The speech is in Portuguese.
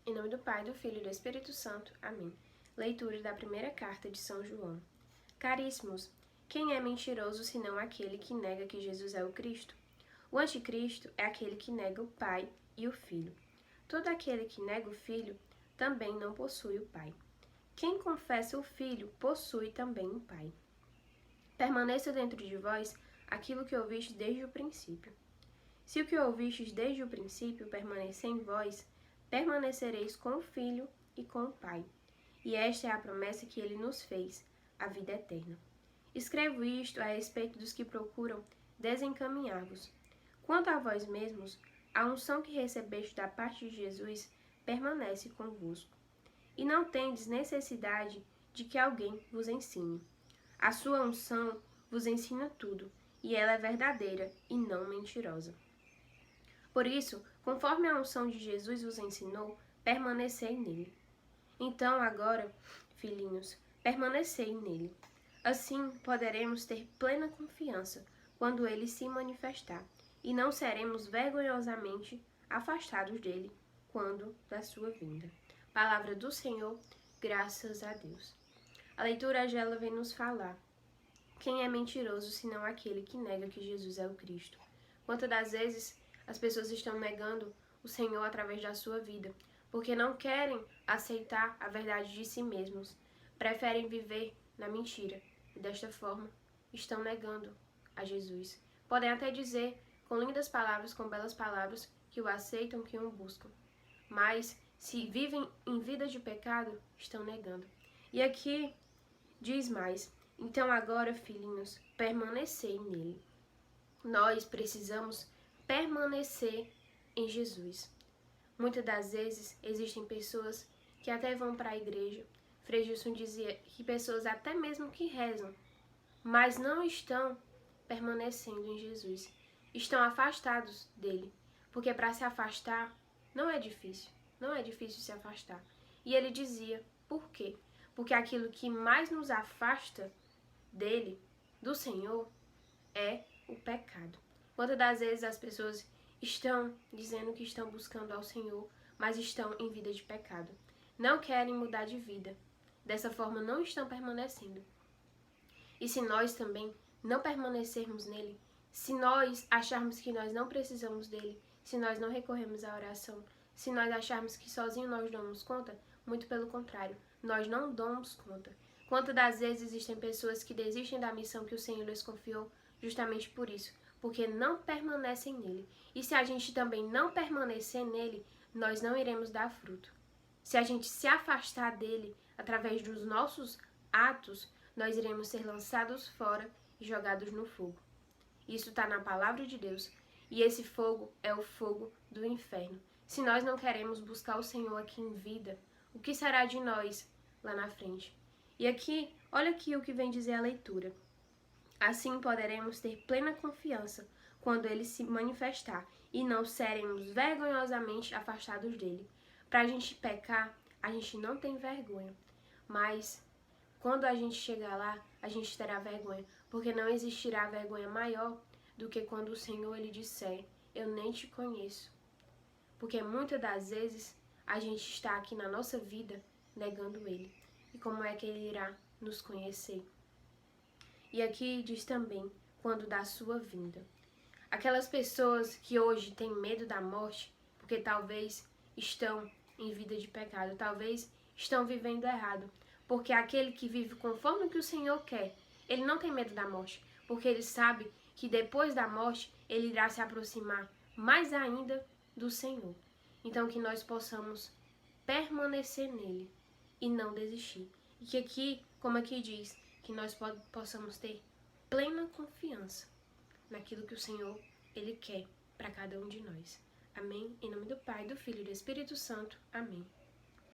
Em nome do Pai, do Filho e do Espírito Santo. Amém. Leitura da primeira carta de São João. Caríssimos, quem é mentiroso senão aquele que nega que Jesus é o Cristo? O anticristo é aquele que nega o Pai e o Filho. Todo aquele que nega o Filho também não possui o Pai. Quem confessa o Filho possui também o Pai. Permaneça dentro de vós aquilo que ouvistes desde o princípio. Se o que ouvistes desde o princípio permanecer em vós, permanecereis com o Filho e com o Pai. E esta é a promessa que ele nos fez, a vida eterna. Escrevo isto a respeito dos que procuram desencaminhar-vos. Quanto a vós mesmos, a unção que recebeste da parte de Jesus permanece convosco. E não tendes necessidade de que alguém vos ensine. A sua unção vos ensina tudo, e ela é verdadeira e não mentirosa. Por isso, conforme a unção de Jesus vos ensinou, permanecei nele. Então, agora, filhinhos, permanecei nele. Assim, poderemos ter plena confiança quando ele se manifestar, e não seremos vergonhosamente afastados dele quando da sua vinda. Palavra do Senhor, graças a Deus. A leitura ela vem nos falar: quem é mentiroso senão aquele que nega que Jesus é o Cristo? Quantas das vezes as pessoas estão negando o Senhor através da sua vida, porque não querem aceitar a verdade de si mesmos, preferem viver na mentira e desta forma estão negando a Jesus. Podem até dizer com lindas palavras, com belas palavras, que o aceitam, que o buscam, mas se vivem em vida de pecado, estão negando. E aqui diz mais: então agora, filhinhos, permanecei nele. Nós precisamos permanecer em Jesus. Muitas das vezes existem pessoas que até vão para a igreja. Frei Gilson dizia que pessoas até mesmo que rezam, mas não estão permanecendo em Jesus. Estão afastados dele. Porque para se afastar não é difícil. Não é difícil se afastar. E ele dizia, por quê? Porque aquilo que mais nos afasta dele, do Senhor, é o pecado. Quantas das vezes as pessoas estão dizendo que estão buscando ao Senhor, mas estão em vida de pecado. Não querem mudar de vida. Dessa forma não estão permanecendo. E se nós também não permanecermos nele, se nós acharmos que nós não precisamos dele, se nós não recorremos à oração, se nós acharmos que sozinho nós damos conta, muito pelo contrário, nós não damos conta. Quantas das vezes existem pessoas que desistem da missão que o Senhor lhes confiou justamente por isso, porque não permanecem nele. E se a gente também não permanecer nele, nós não iremos dar fruto. Se a gente se afastar dele através dos nossos atos, nós iremos ser lançados fora e jogados no fogo. Isso está na palavra de Deus. E esse fogo é o fogo do inferno. Se nós não queremos buscar o Senhor aqui em vida, o que será de nós lá na frente? E aqui, olha aqui o que vem dizer a leitura. Assim poderemos ter plena confiança quando ele se manifestar e não seremos vergonhosamente afastados dele. Para a gente pecar, a gente não tem vergonha, mas quando a gente chegar lá, a gente terá vergonha, porque não existirá vergonha maior do que quando o Senhor ele disser, eu nem te conheço. Porque muitas das vezes a gente está aqui na nossa vida negando ele. E como é que ele irá nos conhecer? E aqui diz também, quando da sua vinda. Aquelas pessoas que hoje têm medo da morte, porque talvez estão em vida de pecado, talvez estão vivendo errado. Porque aquele que vive conforme o que o Senhor quer, ele não tem medo da morte, porque ele sabe que depois da morte ele irá se aproximar mais ainda do Senhor. Então que nós possamos permanecer nele e não desistir. E que aqui, como aqui diz, que nós possamos ter plena confiança naquilo que o Senhor ele quer para cada um de nós. Amém? Em nome do Pai, do Filho e do Espírito Santo. Amém.